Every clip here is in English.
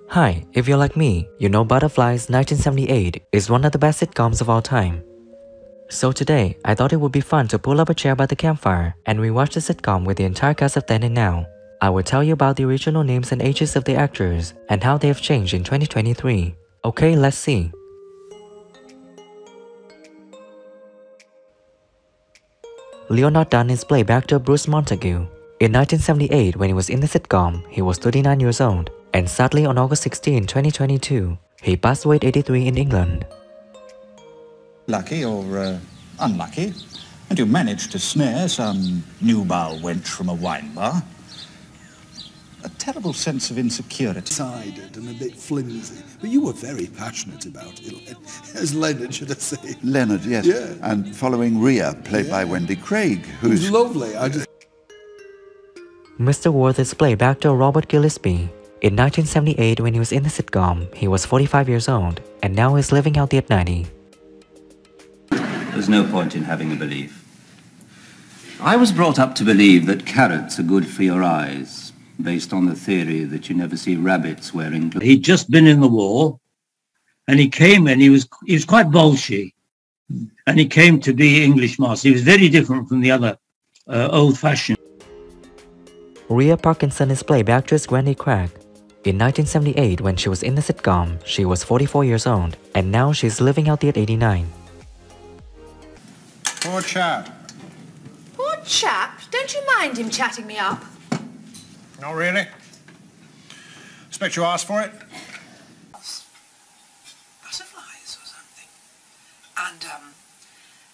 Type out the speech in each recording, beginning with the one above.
Hi, if you're like me, you know Butterflies 1978 is one of the best sitcoms of all time. So today, I thought it would be fun to pull up a chair by the campfire and rewatch the sitcom with the entire cast of then and now. I will tell you about the original names and ages of the actors and how they have changed in 2023. Okay, let's see. Leonard Dunn is played by actor Bruce Montague. In 1978, when he was in the sitcom, he was 39 years old, and sadly on August 16, 2022, he passed away at 83 in England. Lucky or unlucky, and you managed to snare some nubile wench from a wine bar. A terrible sense of insecurity. Decided and a bit flimsy, but you were very passionate about it, as Leonard, should I say? Leonard, yes. Yeah. And following Rhea, played by Wendy Craig, who's lovely. Mr. Worth is played by actor Robert Gillespie. In 1978, when he was in the sitcom, he was 45 years old, and now he's living healthy at 90. There's no point in having a belief. I was brought up to believe that carrots are good for your eyes, based on the theory that you never see rabbits wearing clothes. He'd just been in the war, and he came in, he was quite bolshy, and he came to be English master. He was very different from the other old-fashioned. Rhea Parkinson is played by actress Granny Craig. In 1978, when she was in the sitcom, she was 44 years old, and now she's living healthy at 89. Poor chap. Poor chap? Don't you mind him chatting me up? Not really. Expect you asked for it. Butterflies or something.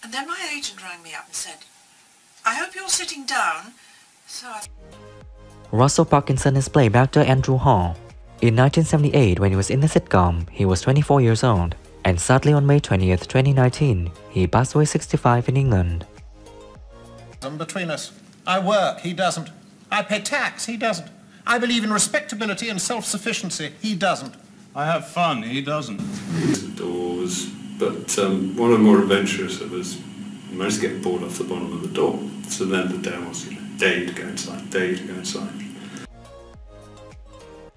And then my agent rang me up and said, I hope you're sitting down, so I... Russell Parkinson is played by actor Andrew Hall. In 1978, when he was in the sitcom, he was 24 years old, and sadly on May 20th, 2019, he passed away 65 in England. Between us, I work, he doesn't. I pay tax, he doesn't. I believe in respectability and self-sufficiency, he doesn't. I have fun, he doesn't. The door was, but one of the more adventurous of us managed to get bored off the bottom of the door. So then the day was, day to go inside, day to go inside.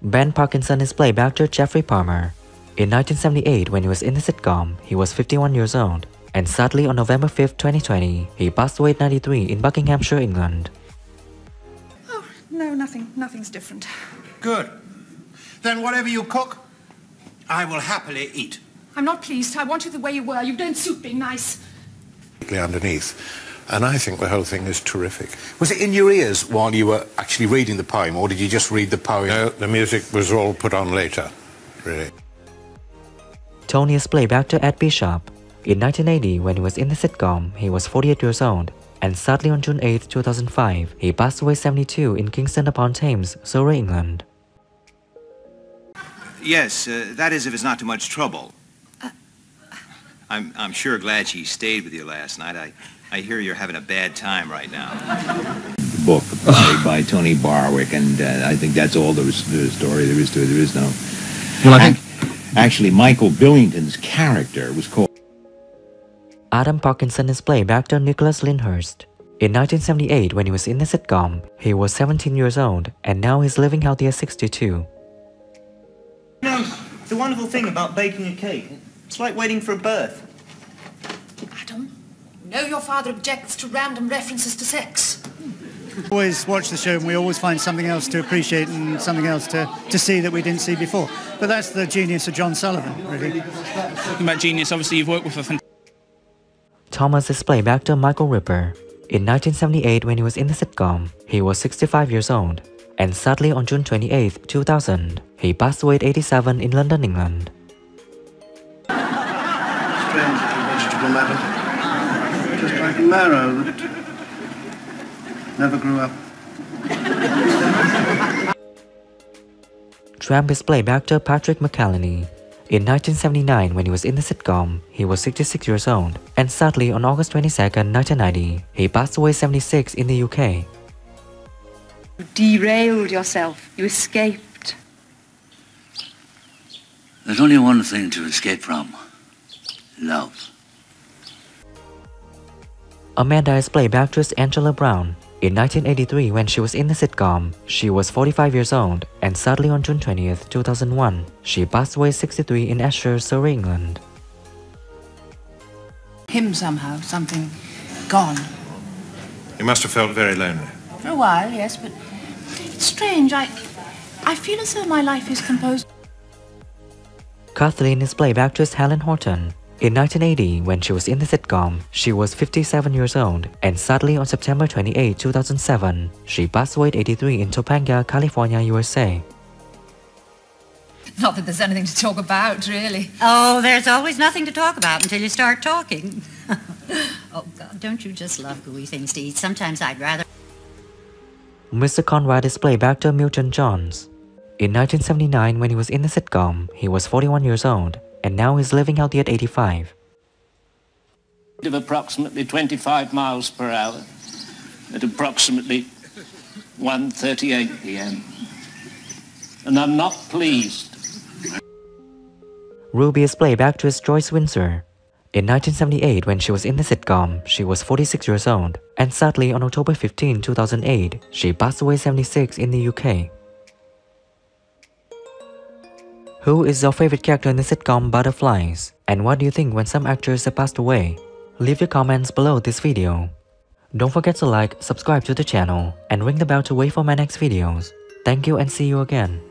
Ben Parkinson is played by actor Jeffrey Palmer. In 1978, when he was in the sitcom, he was 51 years old, and sadly on November 5th, 2020, he passed away at 93 in Buckinghamshire, England. Oh, no, nothing's different. Good. Then whatever you cook, I will happily eat. I'm not pleased. I want you the way you were. You don't suit being nice. Underneath, and I think the whole thing is terrific. Was it in your ears while you were actually reading the poem, or did you just read the poem? No, the music was all put on later, really. Tony is played by actor Ed Bishop. In 1980, when he was in the sitcom, he was 48 years old, and sadly on June 8, 2005, he passed away 72 in Kingston upon Thames, Surrey, England. Yes, that is if it's not too much trouble. I'm sure glad she stayed with you last night. I hear you're having a bad time right now. The book by Tony Barwick, and I think that's all there is to the story. There is to it. There is no... Well, actually, Michael Billington's character was called... Adam Parkinson is played by actor Nicholas Lyndhurst. In 1978, when he was in the sitcom, he was 17 years old, and now he's living healthy at 62. You know, the wonderful thing about baking a cake, it's like waiting for a birth. Adam, you know your father objects to random references to sex. Always watch the show and we always find something else to appreciate and something else to see that we didn't see before. But that's the genius of John Sullivan, really. Talking about genius, obviously you've worked with a fantastic... Thomas is played by actor Michael Ripper. In 1978, when he was in the sitcom, he was 65 years old, and sadly on June 28, 2000, he passed away at 87 in London, England. Strange vegetable matter. Just like marrow that never grew up. Tramp is played by actor Patrick McCallany. In 1979, when he was in the sitcom, he was 66 years old, and sadly on August 22, 1990, he passed away 76 in the UK. You derailed yourself. You escaped. There's only one thing to escape from. Love. Amanda is played by actress Angela Brown. In 1983, when she was in the sitcom, she was 45 years old, and sadly on June 20th, 2001, she passed away 63 in Esher, Surrey, England. Him somehow, something gone. You must have felt very lonely. For a while, yes, but it's strange. I feel as though my life is composed. Kathleen is played by actress Helen Horton. In 1980, when she was in the sitcom, she was 57 years old, and sadly on September 28, 2007, she passed away at 83 in Topanga, California, USA. Not that there's anything to talk about, really. Oh, there's always nothing to talk about until you start talking. Oh, God, don't you just love gooey things to eat? Sometimes I'd rather... Mr. Conrad is played by actor Milton Johns. In 1979, when he was in the sitcom, he was 41 years old, and now he's living healthy at 85. Of approximately 25 miles per hour at approximately 1:38 p.m. And I'm not pleased. Ruby is played by actress Joyce Windsor. In 1978, when she was in the sitcom, she was 46 years old, and sadly on October 15, 2008, she passed away 76 in the UK. Who is your favorite character in the sitcom Butterflies? And what do you think when some actors have passed away? Leave your comments below this video. Don't forget to like, subscribe to the channel, and ring the bell to wait for my next videos. Thank you and see you again.